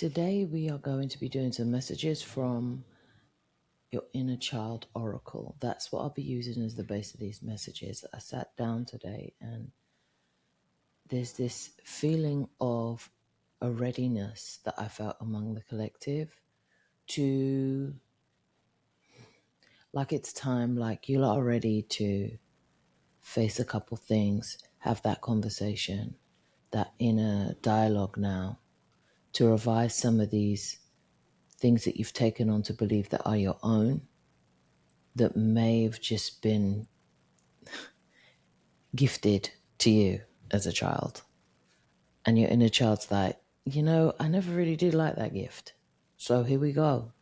Today we are going to be doing some messages from your inner child oracle. That's what I'll be using as the base of these messages. I sat down today and there's this feeling of a readiness that I felt among the collective to, like it's time, like you lot are ready to face a couple things, have that conversation, that inner dialogue now, to revise some of these things that you've taken on to believe that are your own, that may have just been gifted to you as a child. And your inner child's like, I never really did like that gift. So here we go.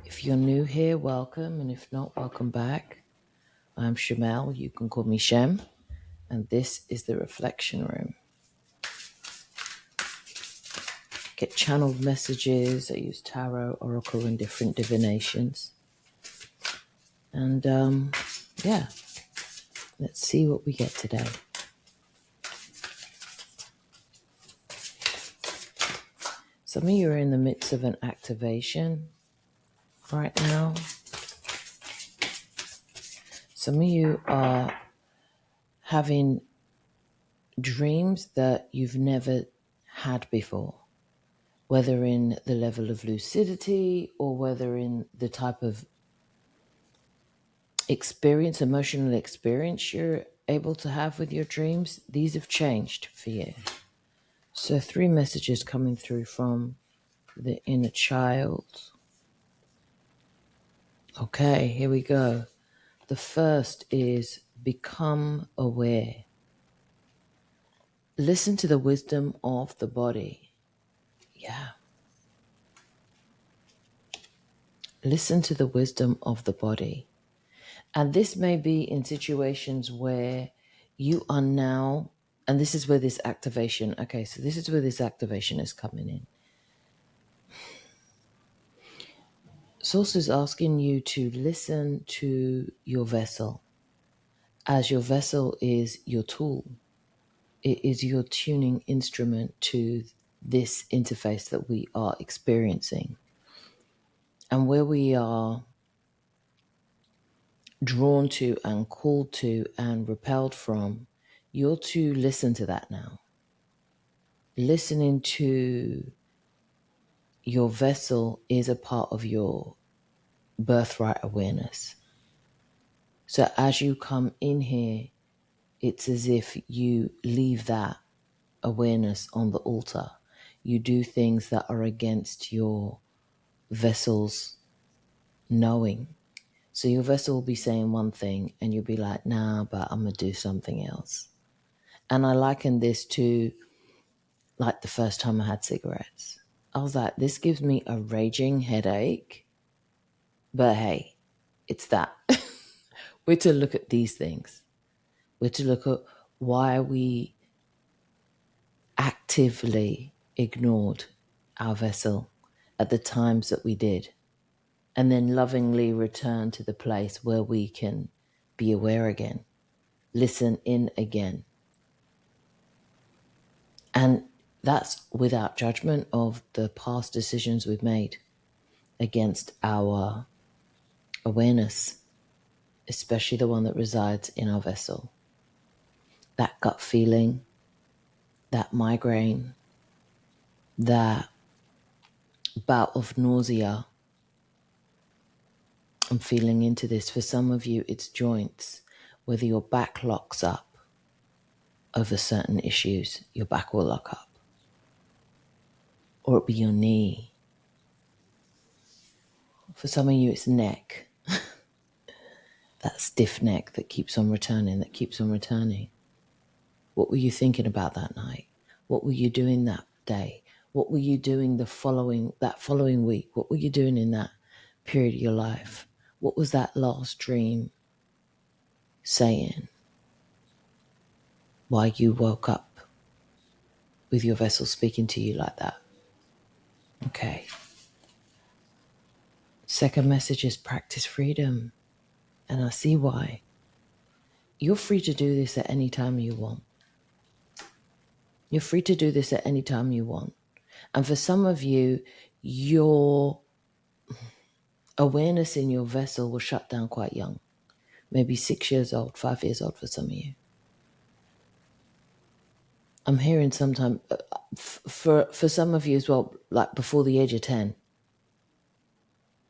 If you're new here, welcome. And if not, welcome back. I'm Shamel. You can call me Shem. And this is the Reflection Room. Get channeled messages. I use tarot, oracle, and different divinations. And let's see what we get today. Some of you are in the midst of an activation right now. Some of you are having dreams that you've never had before, whether in the level of lucidity or whether in the type of experience, emotional experience you're able to have with your dreams. These have changed for you. So 3 messages coming through from the inner child. Okay, here we go. The first is become aware. Listen to the wisdom of the body. Yeah. Listen to the wisdom of the body. And this may be in situations where you are now, and this is where this activation, this is where this activation is coming in. Source is asking you to listen to your vessel, as your vessel is your tool. It is your tuning instrument to this interface that we are experiencing. And where we are drawn to and called to and repelled from, you're to listen to that now. Listening to your vessel is a part of your birthright awareness. So as you come in here, it's as if you leave that awareness on the altar. You do things that are against your vessel's knowing. So your vessel will be saying one thing and you'll be like, nah, but I'm going to do something else. And I liken this to like the first time I had cigarettes. I was like, this gives me a raging headache. But hey, it's that. We're to look at these things. We're to look at why we actively ignored our vessel at the times that we did, and then lovingly return to the place where we can be aware again, listen in again. And that's without judgment of the past decisions we've made against our awareness, especially the one that resides in our vessel. That gut feeling, that migraine, that bout of nausea. I'm feeling into this. For some of you, it's joints. Whether your back locks up over certain issues, your back will lock up. Or it be your knee. For some of you, it's neck. That stiff neck that keeps on returning, What were you thinking about that night? What were you doing that day? What were you doing that following week? What were you doing in that period of your life? What was that last dream saying? Why you woke up with your vessel speaking to you like that? Okay. Second message is practice freedom. And I see why. You're free to do this at any time you want. You're free to do this at any time you want. And for some of you, your awareness in your vessel will shut down quite young. Maybe 6 years old, 5 years old for some of you. I'm hearing sometime, for some of you as well, like before the age of 10,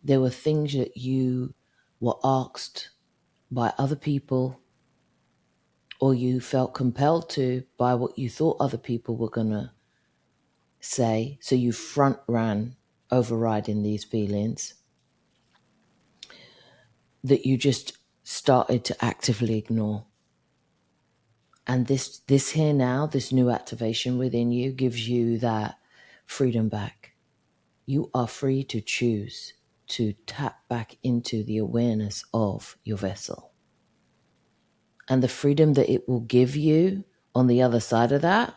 there were things that you were asked by other people, or you felt compelled to by what you thought other people were going to say. So you front ran overriding these feelings that you just started to actively ignore. And this here now, this new activation within you gives you that freedom back. You are free to choose to tap back into the awareness of your vessel. And the freedom that it will give you on the other side of that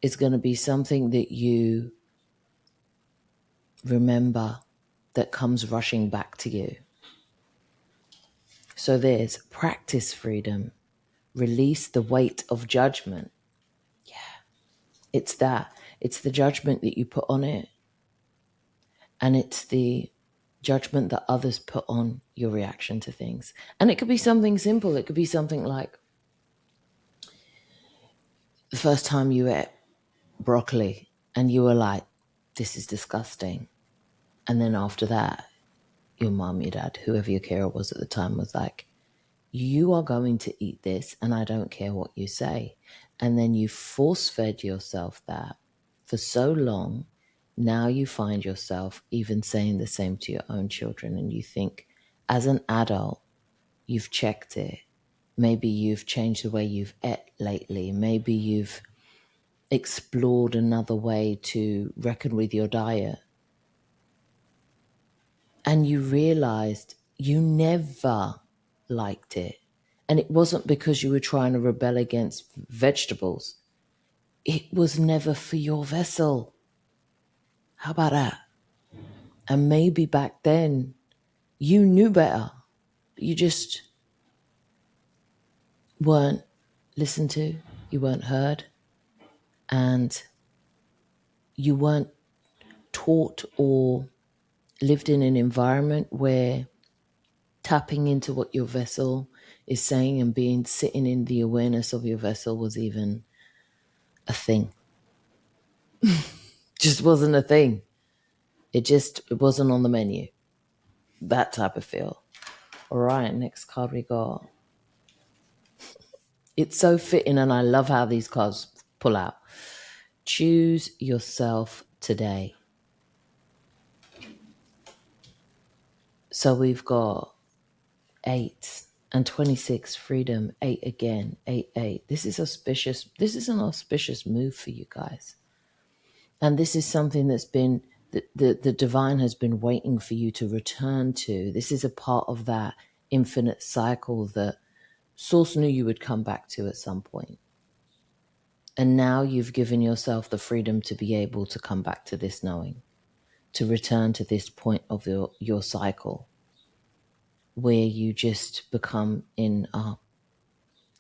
is going to be something that you remember, that comes rushing back to you. So there's practice freedom, release the weight of judgment. Yeah, it's that. It's the judgment that you put on it. And it's the judgment that others put on your reaction to things. And it could be something simple. It could be something like the first time you ate broccoli and you were like, this is disgusting. And then after that, your mom, your dad, whoever your carer was at the time, was like, you are going to eat this and I don't care what you say. And then you force-fed yourself that for so long. Now you find yourself even saying the same to your own children, and you think, as an adult, you've checked it. Maybe you've changed the way you've ate lately. Maybe you've explored another way to reckon with your diet. And you realized you never liked it. And it wasn't because you were trying to rebel against vegetables. It was never for your vessel. How about that? And maybe back then you knew better. You just weren't listened to. You weren't heard. And you weren't taught or lived in an environment where tapping into what your vessel is saying and sitting in the awareness of your vessel was even a thing. Just wasn't a thing. It wasn't on the menu. That type of feel. All right, next card we got. It's so fitting, and I love how these cards pull out. Choose yourself today. So we've got 8 and 26, freedom, 8 again, 8, 8. This is auspicious. This is an auspicious move for you guys. And this is something that's been, the divine has been waiting for you to return to. This is a part of that infinite cycle that Source knew you would come back to at some point. And now you've given yourself the freedom to be able to come back to this knowing, to return to this point of your cycle where you just become in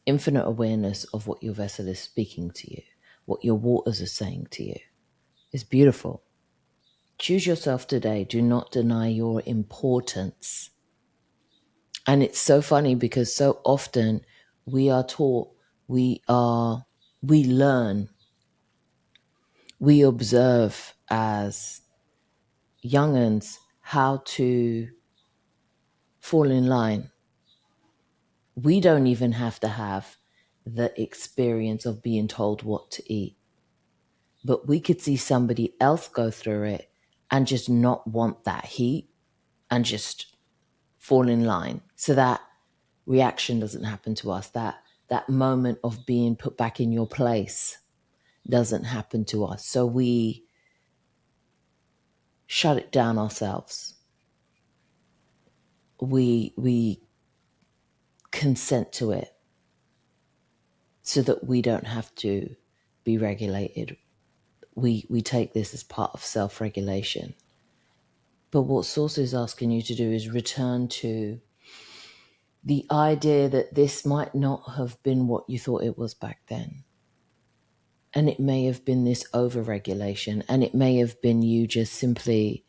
infinite awareness of what your vessel is speaking to you, what your waters are saying to you. It's beautiful. Choose yourself today. Do not deny your importance. And it's so funny because so often we are taught, we learn, we observe as young'uns how to fall in line. We don't even have to have the experience of being told what to eat. But we could see somebody else go through it and just not want that heat and just fall in line. So that reaction doesn't happen to us. That moment of being put back in your place doesn't happen to us. So we shut it down ourselves. We consent to it so that we don't have to be regulated. We take this as part of self-regulation. But what Source is asking you to do is return to the idea that this might not have been what you thought it was back then. And it may have been this over-regulation, and it may have been you just simply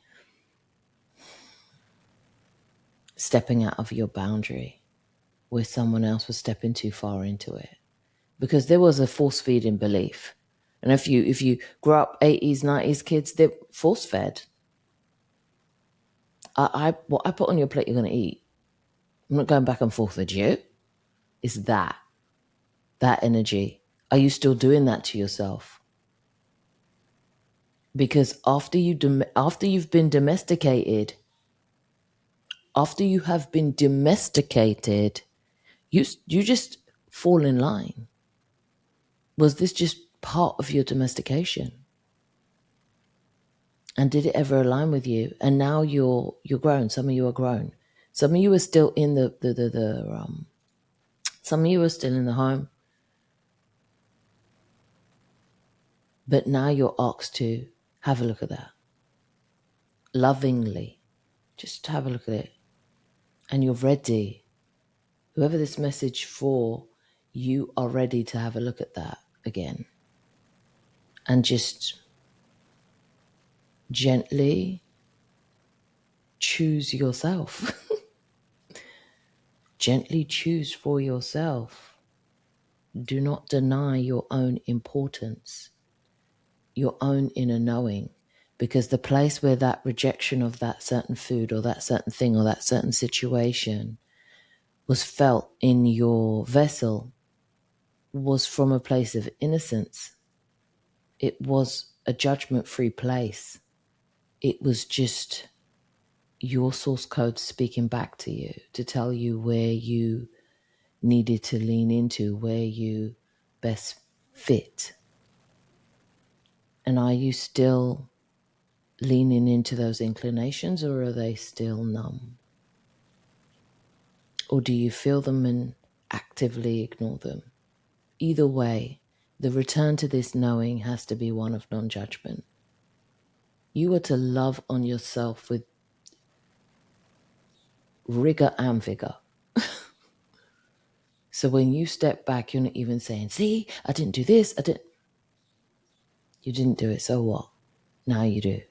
stepping out of your boundary where someone else was stepping too far into it. Because there was a force-feeding belief. And if you grew up 80s, 90s kids, they're force-fed. What I put on your plate, you're going to eat. I'm not going back and forth with you. It's that energy. Are you still doing that to yourself? Because after you've been domesticated, after you have been domesticated, you just fall in line. Was this just part of your domestication? And did it ever align with you? And now you're grown. Some of you are grown. Some of you are still in some of you are still in the home. But now you're asked to have a look at that. Lovingly. Just have a look at it. And you're ready. Whoever this message for, you are ready to have a look at that again. And just gently choose yourself. Gently choose for yourself. Do not deny your own importance, your own inner knowing, because the place where that rejection of that certain food or that certain thing or that certain situation was felt in your vessel was from a place of innocence. It was a judgment-free place. It was just your source code speaking back to you to tell you where you needed to lean into, where you best fit. And are you still leaning into those inclinations, or are they still numb? Or do you feel them and actively ignore them? Either way, the return to this knowing has to be one of non-judgment. You are to love on yourself with rigor and vigor. So when you step back, you're not even saying, see, I didn't do this, You didn't do it, so what? Now you do.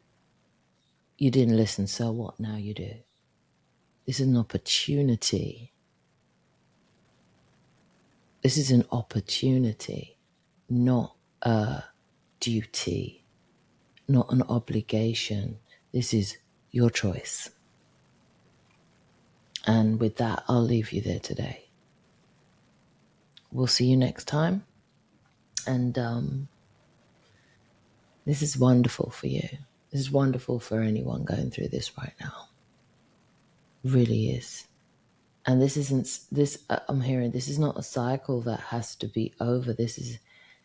You didn't listen, so what? Now you do. This is an opportunity. This is an opportunity, not a duty, not an obligation. This is your choice. And with that, I'll leave you there today. We'll see you next time. And this is wonderful for you. This is wonderful for anyone going through this right now. It really is. And this isn't, I'm hearing, this is not a cycle that has to be over. This is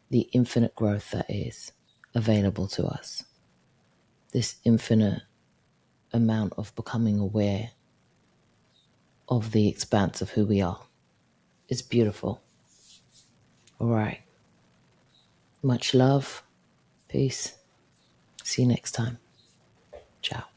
the infinite growth that is available to us. This infinite amount of becoming aware of the expanse of who we are. It's beautiful. All right. Much love. Peace. See you next time. Ciao.